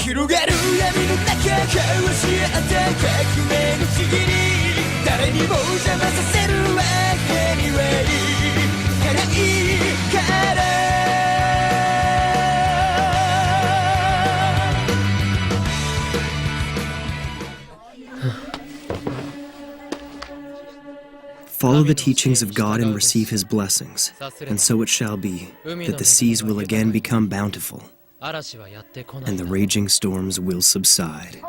広がる闇の中交わし合った革命のちぎり誰にも邪魔させるわけにはいかないから Follow the teachings of God and receive his blessings, and so it shall be, that the seas will again become bountiful, and the raging storms will subside.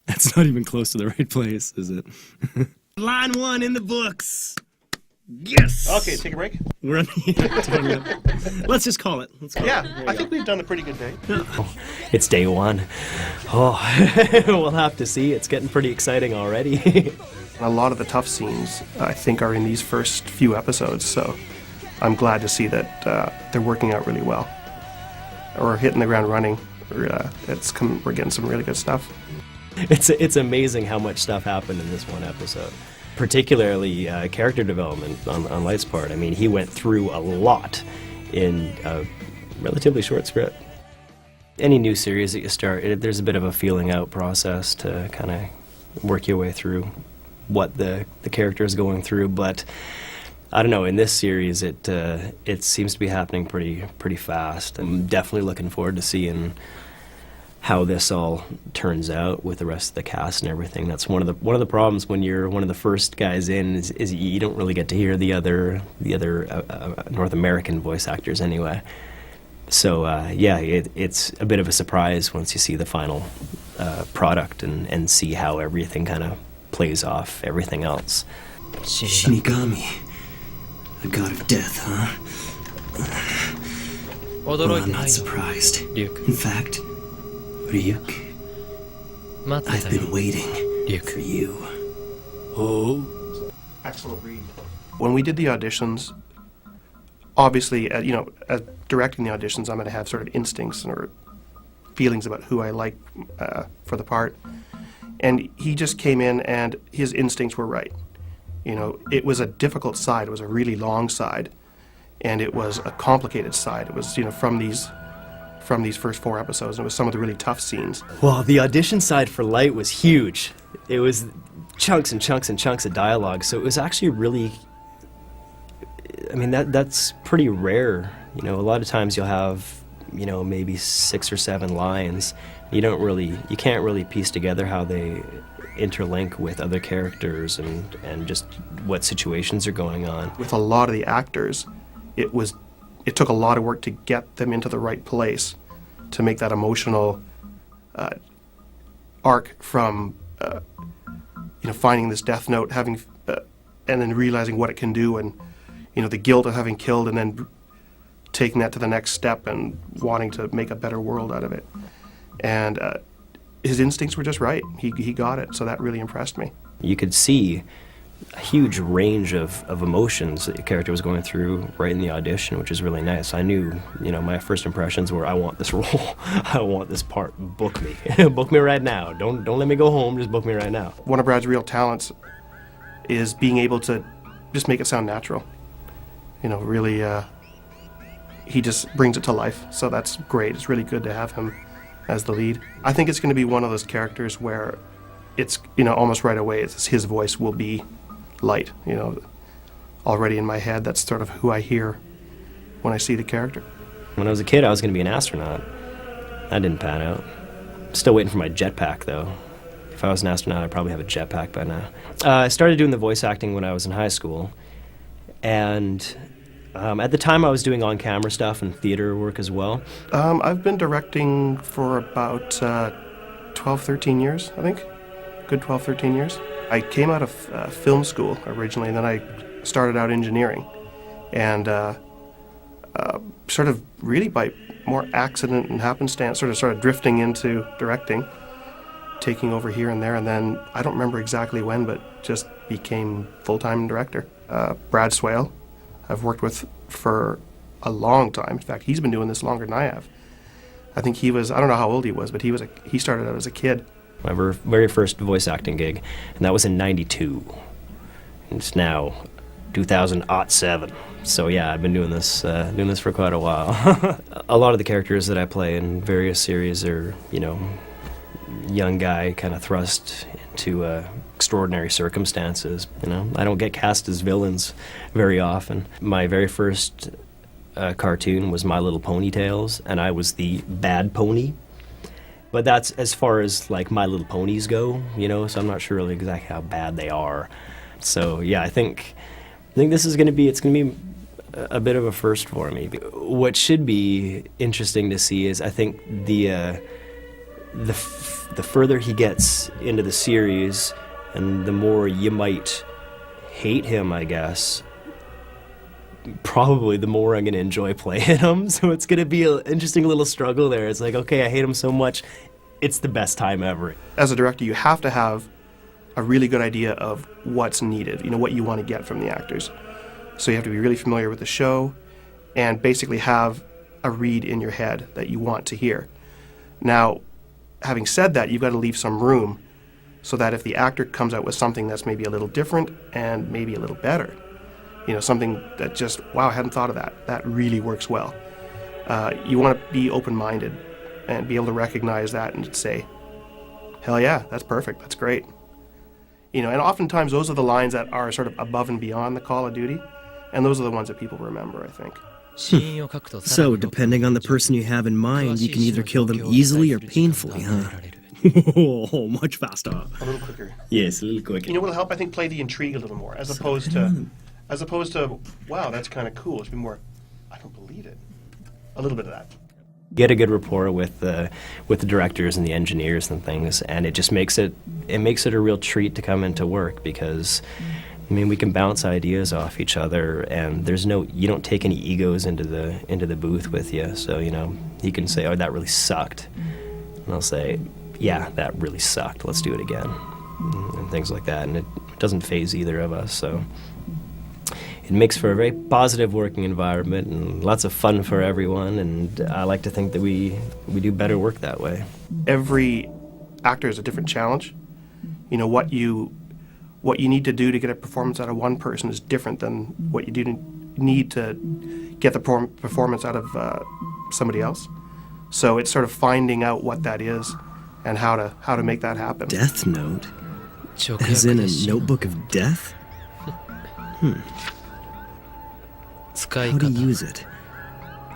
That's not even close to the right place, is it? Line 1 in the books! Yes! Okay, take a break. We're on, totally. Let's just call it. I think we've done a pretty good day. It's day 1. Oh, we'll have to see. It's getting pretty exciting already. A lot of the tough scenes, I think, are in these first few episodes, so I'm glad to see that they're working out really well. We're hitting the ground running. We're getting some really good stuff. It's amazing how much stuff happened in this one episode. Particularly character development on Light's part. I mean, he went through a lot in a relatively short script. Any new series that you start, there's a bit of a feeling out process to kind of work your way through what the character is going through, but I don't know, in this series it seems to be happening pretty fast. I'm definitely looking forward to seeing how this all turns out with the rest of the cast and everything. That's one of the problems when you're one of the first guys in is you don't really get to hear the other North American voice actors anyway. So yeah, it's a bit of a surprise once you see the final product and see how everything kind of plays off everything else. Shinigami, a god of death, huh? Well, I'm not surprised. In fact, Ryuk, I've been waiting for you. Oh. Excellent read. When we did the auditions, obviously, directing the auditions, I'm going to have sort of instincts or feelings about who I like for the part. And he just came in and his instincts were right. You know, it was a difficult side. It was a really long side. And it was a complicated side. It was, from these first 4 episodes. And it was some of the really tough scenes. Well, the audition side for Light was huge. It was chunks and chunks and chunks of dialogue. So it was actually really, I mean, that's pretty rare. You know, a lot of times you'll have, maybe 6 or 7 lines. You can't really piece together how they interlink with other characters and just what situations are going on. With a lot of the actors, it took a lot of work to get them into the right place to make that emotional arc from finding this death note, having and then realizing what it can do, and the guilt of having killed, and then taking that to the next step and wanting to make a better world out of it. And his instincts were just right. He got it, so that really impressed me. You could see a huge range of emotions that the character was going through right in the audition, which is really nice. I knew, my first impressions were, I want this role. I want this part. Book me. Book me right now. Don't let me go home. Just book me right now. One of Brad's real talents is being able to just make it sound natural. Really, he just brings it to life, so that's great. It's really good to have him as the lead. I think it's going to be one of those characters where it's, almost right away, his voice will be Light. Already in my head, that's sort of who I hear when I see the character. When I was a kid, I was going to be an astronaut. That didn't pan out. Still waiting for my jetpack, though. If I was an astronaut, I'd probably have a jetpack by now. I started doing the voice acting when I was in high school, and at the time I was doing on-camera stuff and theater work as well. I've been directing for about 12, 13 years, I think. Good 12, 13 years. I came out of film school originally, and then I started out engineering. And sort of really by more accident and happenstance, started drifting into directing, taking over here and there, and then I don't remember exactly when, but just became full-time director. Brad Swale, I've worked with for a long time. In fact, he's been doing this longer than I have. I think I don't know how old he was, but he started out as a kid. My very first voice acting gig, and that was in '92. And it's now 2007. So yeah, I've been doing this for quite a while. A lot of the characters that I play in various series are, you know, young guy kind of thrust into extraordinary circumstances. You know, I don't get cast as villains very often. My very first cartoon was My Little Ponytails, and I was the bad pony. But that's as far as like My Little Ponies go, you know. So I'm not sure really exactly how bad they are. So yeah, I think this is going to be a bit of a first for me. What should be interesting to see is I think the further he gets into the series, and the more you might hate him, I guess, probably the more I'm going to enjoy playing him. So it's going to be an interesting little struggle there. It's like, okay, I hate him so much, it's the best time ever. As a director, you have to have a really good idea of what's needed, you know, what you want to get from the actors. So you have to be really familiar with the show and basically have a read in your head that you want to hear. Now, having said that, you've got to leave some room so that if the actor comes out with something that's maybe a little different and maybe a little better, you know, something that just, wow, I hadn't thought of that. That really works well. You want to be open-minded and be able to recognize that and say, hell yeah, that's perfect, that's great. You know, and oftentimes those are the lines that are sort of above and beyond the call of duty, and those are the ones that people remember, I think. So, depending on the person you have in mind, you can either kill them easily or painfully, huh? Oh, much faster. A little quicker. Yes, a little quicker. You know what'll help, I think, play the intrigue a little more, as opposed to, wow, that's kind of cool. It's been more, I don't believe it. A little bit of that. Get a good rapport with the directors and the engineers and things, and it just makes it a real treat to come into work, because I mean, we can bounce ideas off each other, and you don't take any egos into the booth with you. So, you know, you can say, oh, that really sucked, and I'll say, yeah, that really sucked, let's do it again, and things like that. And it doesn't faze either of us, so it makes for a very positive working environment and lots of fun for everyone, and I like to think that we do better work that way. Every actor is a different challenge. You know, what you need to do to get a performance out of one person is different than what you need to get the performance out of somebody else. So it's sort of finding out what that is and how to make that happen. Death Note? As in a notebook of death? How to use it.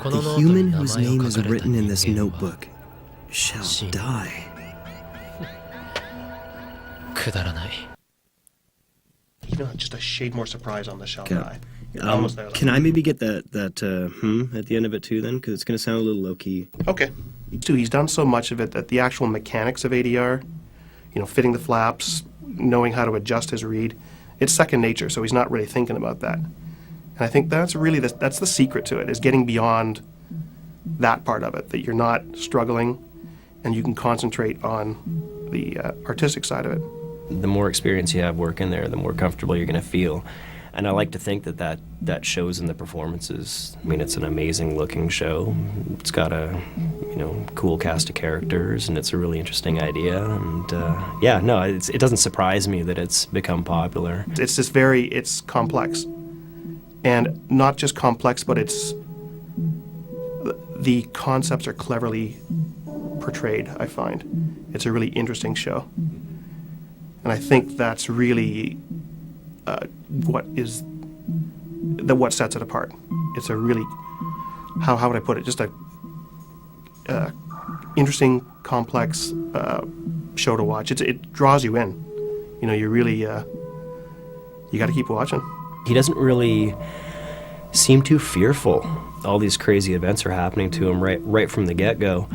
The human whose name is written in this notebook shall die. You know, just a shade more surprise on the shall die. Almost there. Can I maybe get that at the end of it too then? Because it's going to sound a little low-key. Okay. He's done so much of it that the actual mechanics of ADR, you know, fitting the flaps, knowing how to adjust his read, it's second nature, so he's not really thinking about that. And I think that's really that's the secret to it, is getting beyond that part of it, that you're not struggling and you can concentrate on the artistic side of it. The more experience you have working there, the more comfortable you're going to feel. And I like to think that shows in the performances. I mean, it's an amazing looking show. It's got a, you know, cool cast of characters, and it's a really interesting idea. And yeah, no, it doesn't surprise me that it's become popular. It's complex. And not just complex, but the concepts are cleverly portrayed, I find. It's a really interesting show. And I think that's really what sets it apart. It's a really, how would I put it, just a interesting, complex show to watch. It draws you in. You know, you really, you got to keep watching. He doesn't really seem too fearful. All these crazy events are happening to him right from the get-go.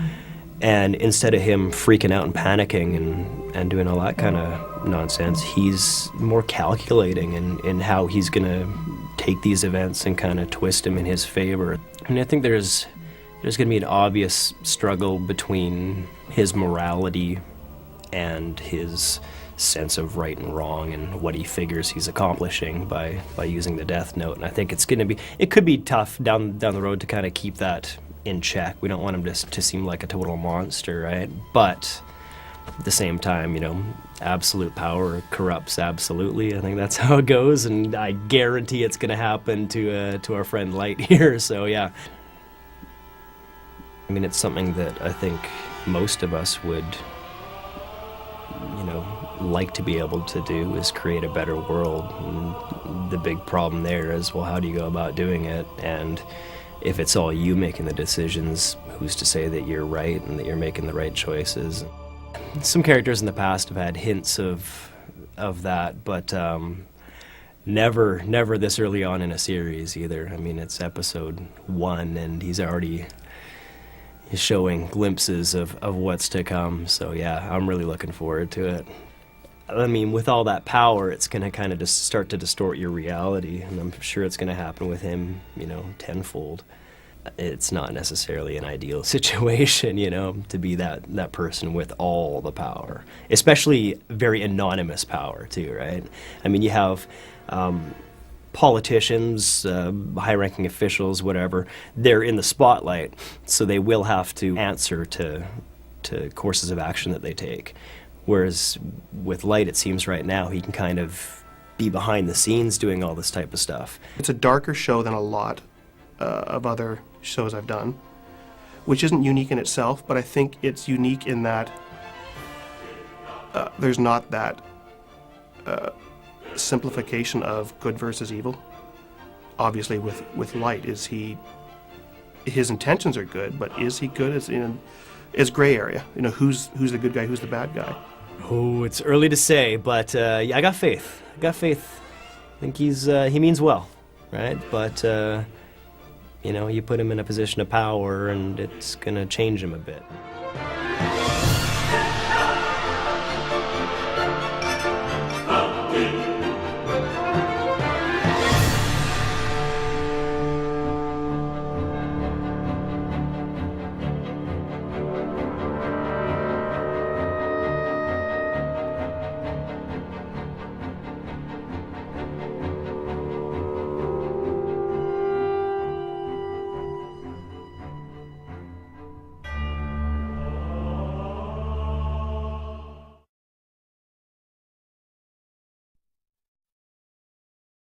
And instead of him freaking out and panicking and doing all that kind of nonsense, he's more calculating in how he's going to take these events and kind of twist them in his favor. And I think there's going to be an obvious struggle between his morality and his sense of right and wrong and what he figures he's accomplishing by using the Death Note. And I think it could be tough down the road to kind of keep that in check. We don't want him to seem like a total monster, right? But At the same time, you know, absolute power corrupts absolutely. I think that's how it goes, and I guarantee it's going to happen to our friend Light here. So yeah, I mean, it's something that I think most of us would, you know, like to be able to do, is create a better world. And the big problem there is, well, how do you go about doing it? And if it's all you making the decisions, who's to say that you're right and that you're making the right choices? Some characters in the past have had hints of that, but never this early on in a series either. I mean, it's episode 1 and he's already showing glimpses of what's to come. So yeah, I'm really looking forward to it. I mean, with all that power, it's going to kind of just start to distort your reality, and I'm sure it's going to happen with him, you know, tenfold. It's not necessarily an ideal situation, you know, to be that person with all the power, especially very anonymous power too, right? I mean, you have politicians, high-ranking officials, whatever, they're in the spotlight, so they will have to answer to courses of action that they take. Whereas with Light, it seems right now he can kind of be behind the scenes doing all this type of stuff. It's a darker show than a lot of other shows I've done, which isn't unique in itself, but I think it's unique in that there's not that simplification of good versus evil. Obviously with Light, his intentions are good, but is he good? It's gray area. You know, who's the good guy, who's the bad guy? Oh, it's early to say, but yeah, I got faith. I think he means well, right? But you know, you put him in a position of power and it's gonna change him a bit.